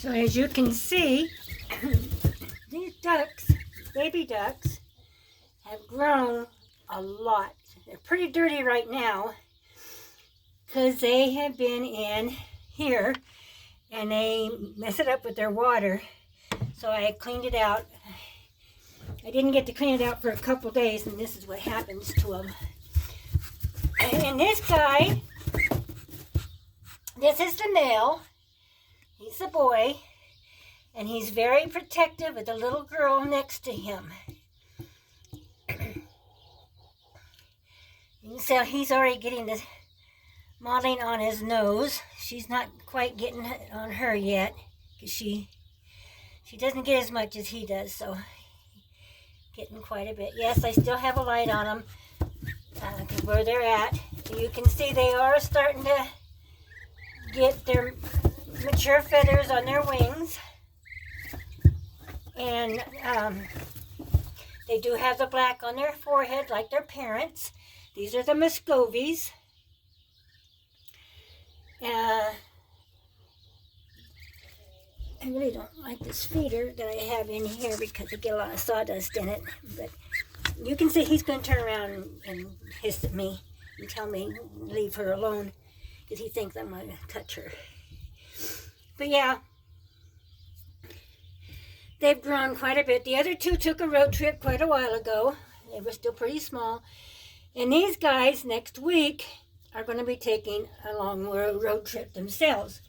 So as you can see, these ducks, baby ducks, have grown a lot. They're pretty dirty right now because they have been in here and they mess it up with their water. So I cleaned it out. I didn't get to clean it out for a couple days, and this is what happens to them. And this guy, this is the male. He's the boy, and he's very protective of the little girl next to him. You can see he's already getting the mottling on his nose. She's not quite getting it on her yet, because she doesn't get as much as he does, so getting quite a bit. Yes, I still have a light on them, because where they're at, you can see they are starting to get their mature feathers on their wings, and they do have the black on their forehead like their parents. These are the muscovys. I really don't like this feeder that I have in here because I get a lot of sawdust in it, but you can see he's going to turn around and hiss at me and tell me leave her alone because he thinks I'm going to touch her. But yeah, they've grown quite a bit. The other two took a road trip quite a while ago. They were still pretty small. And these guys next week are going to be taking a long road trip themselves.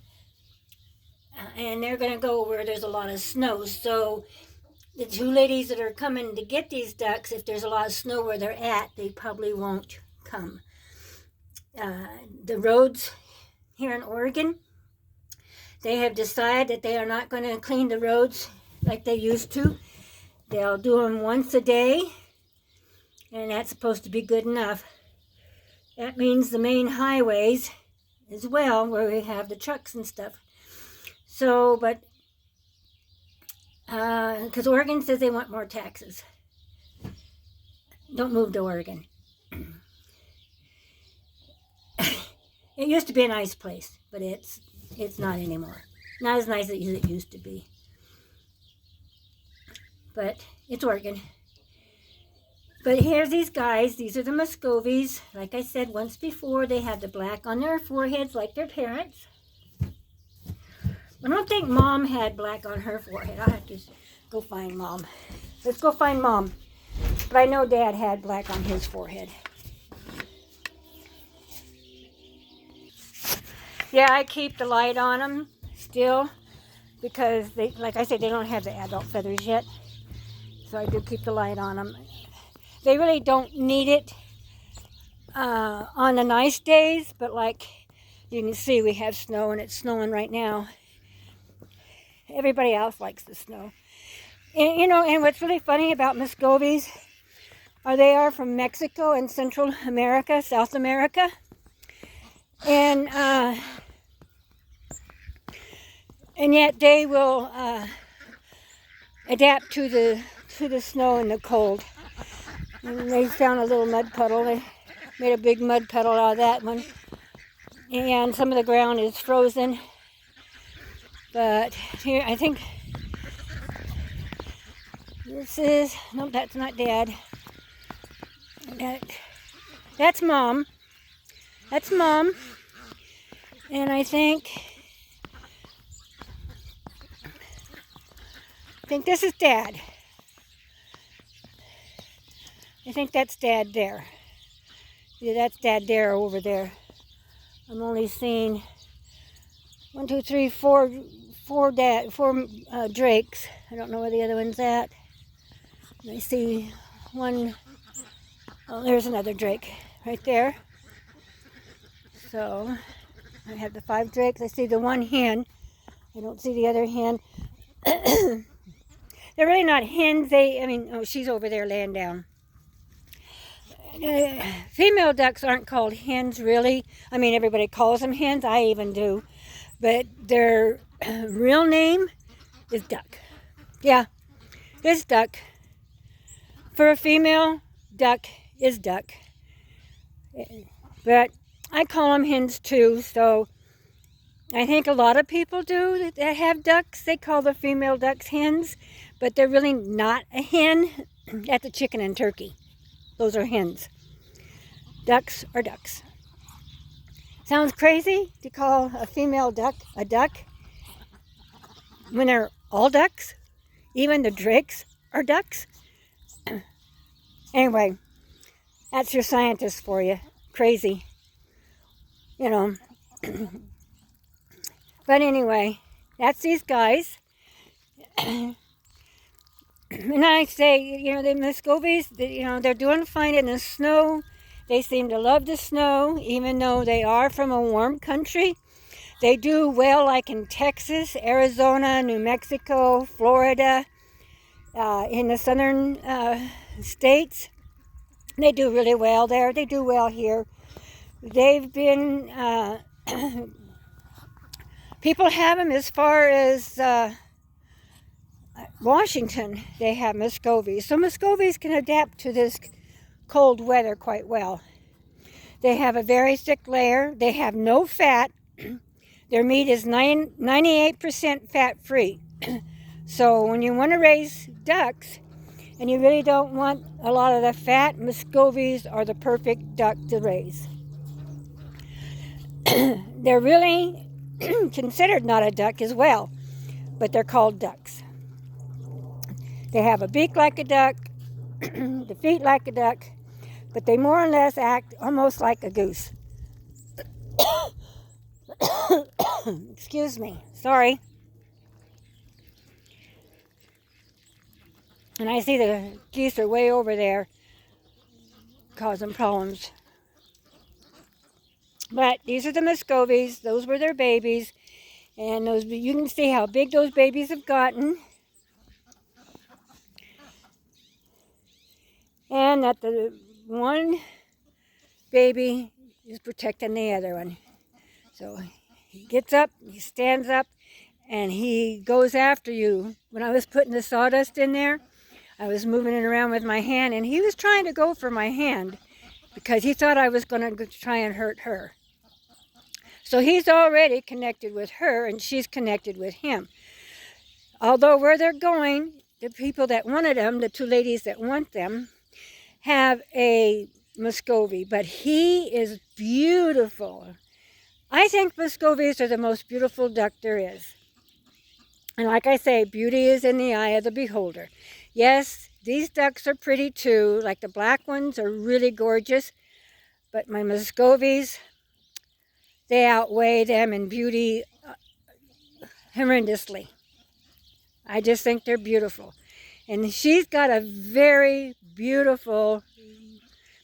And they're going to go where there's a lot of snow. So the two ladies that are coming to get these ducks, if there's a lot of snow where they're at, they probably won't come. The roads here in Oregon, they have decided that they are not going to clean the roads like they used to. They'll do them once a day, and that's supposed to be good enough. That means the main highways as well, where we have the trucks and stuff. So, but, because Oregon says they want more taxes. Don't move to Oregon. It used to be a nice place, but it's not anymore. Not as nice as it used to be. But it's Oregon. But here's these guys. These are the muscovys. Like I said once before, they have the black on their foreheads like their parents. I don't think Mom had black on her forehead. I'll have to go find Mom. Let's go find Mom. But I know Dad had black on his forehead. Yeah, I keep the light on them still because they, like I said, they don't have the adult feathers yet. So I do keep the light on them. They really don't need it on the nice days, but like you can see, we have snow and it's snowing right now. Everybody else likes the snow. And, you know, and what's really funny about muscovys are they are from Mexico and Central America, South America. And yet they will adapt to the snow and the cold. And they found a little mud puddle. They made a big mud puddle out of that one. And some of the ground is frozen. But here, I think this is, no, that's not Dad. That's Mom. That's Mom. And I think this is Dad. I think that's Dad there. Yeah, that's Dad there over there. I'm only seeing 1, 2, 3, 4 drakes. I don't know where the other one's at. I see one. Oh, there's another drake right there. So I have the 5 drakes. I see the one hen. I don't see the other hen. They're really not hens. Oh, she's over there laying down. Female ducks aren't called hens, really. I mean, everybody calls them hens. I even do. But their real name is duck. Yeah, it's duck. For a female, duck is duck. But I call them hens too, so I think a lot of people do that have ducks. They call the female ducks hens, but they're really not a hen. That's a chicken and turkey. Those are hens. Ducks are ducks. Sounds crazy to call a female duck a duck when they're all ducks. Even the drakes are ducks. Anyway, that's your scientist for you. Crazy. You know. But anyway, that's these guys. And I say, you know, the muscovys, you know, they're doing fine in the snow. They seem to love the snow, even though they are from a warm country. They do well, like in Texas, Arizona, New Mexico, Florida, in the southern states. They do really well there. They do well here. They've been, people have them as far as Washington. They have muscovys. So muscovys can adapt to this cold weather quite well. They have a very thick layer. They have no fat. Their meat is 98% fat-free. So when you want to raise ducks and you really don't want a lot of the fat, muscovys are the perfect duck to raise. They're really considered not a duck as well, but they're called ducks. They have a beak like a duck, the feet like a duck, but they more or less act almost like a goose. Excuse me, sorry. And I see the geese are way over there causing problems. But these are the muscovys. Those were their babies. And those, you can see how big those babies have gotten. And that the one baby is protecting the other one. So he gets up, he stands up, and he goes after you. When I was putting the sawdust in there, I was moving it around with my hand, and he was trying to go for my hand because he thought I was going to try and hurt her. So he's already connected with her, and she's connected with him. Although where they're going, the people that wanted them, the two ladies that want them, have a muscovy, but he is beautiful. I think muscovys are the most beautiful duck there is. And like I say, beauty is in the eye of the beholder. Yes, these ducks are pretty too. Like the black ones are really gorgeous, but my muscovys, they outweigh them in beauty horrendously. I just think they're beautiful. And she's got a very beautiful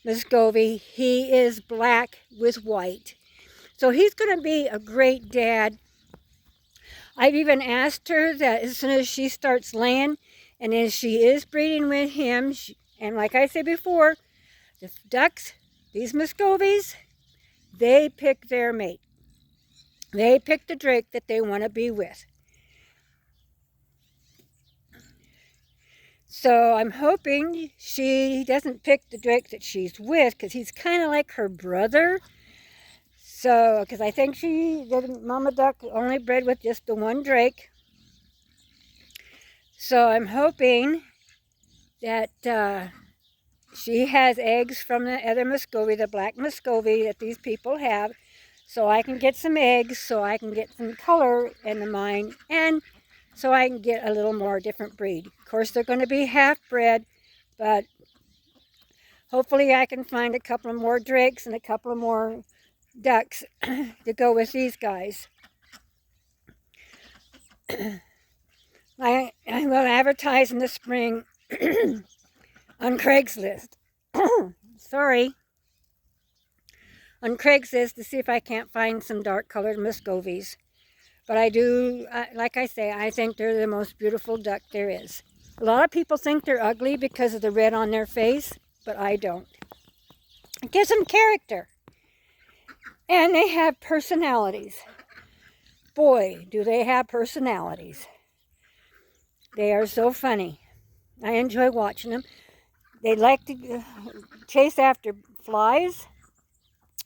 muscovy. He is black with white. So he's going to be a great dad. I've even asked her that as soon as she starts laying, and as she is breeding with him, and like I said before, the ducks, these muscovys, they pick their mate. They pick the drake that they want to be with. So I'm hoping she doesn't pick the drake that she's with, because he's kind of like her brother. So, because I think the mama duck only bred with just the one drake. So I'm hoping that she has eggs from the other muscovy, the black muscovy that these people have, so I can get some eggs, so I can get some color in the mine, and so I can get a little more different breed. Of course, they're going to be half-bred, but hopefully I can find a couple of more drakes and a couple of more ducks to go with these guys. I will advertise in the spring on Craigslist. Sorry. On Craigslist to see if I can't find some dark-colored muscovys. But I do, like I say, I think they're the most beautiful duck there is. A lot of people think they're ugly because of the red on their face, but I don't. It gives them character. And they have personalities. Boy, do they have personalities. They are so funny. I enjoy watching them. They like to chase after flies.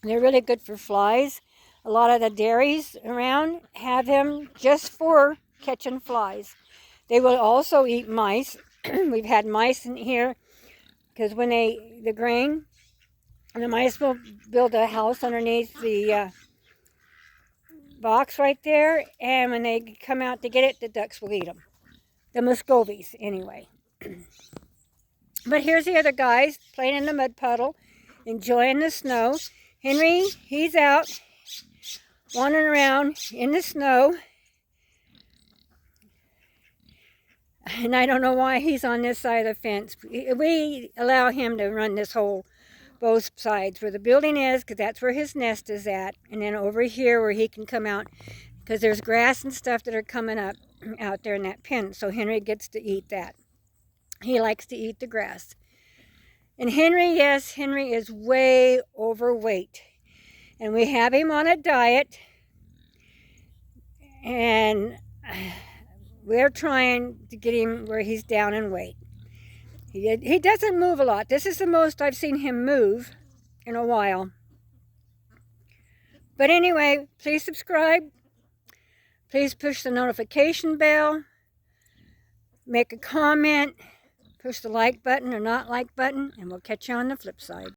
They're really good for flies. A lot of the dairies around have him just for catching flies. They will also eat mice. We've had mice in here because when they eat the grain, the mice will build a house underneath the box right there, and when they come out to get it, the ducks will eat them. The muscovys, anyway. But here's the other guys playing in the mud puddle, enjoying the snow. Henry, he's out wandering around in the snow. And I don't know why he's on this side of the fence. We allow him to run this whole, both sides where the building is, because that's where his nest is at. And then over here where he can come out, because there's grass and stuff that are coming up out there in that pen. So Henry gets to eat that. He likes to eat the grass. And Henry, yes, Henry is way overweight. And we have him on a diet. And we're trying to get him where he's down in weight. He doesn't move a lot. This is the most I've seen him move in a while. But anyway, please subscribe. Please push the notification bell. Make a comment. Push the like button or not like button. And we'll catch you on the flip side.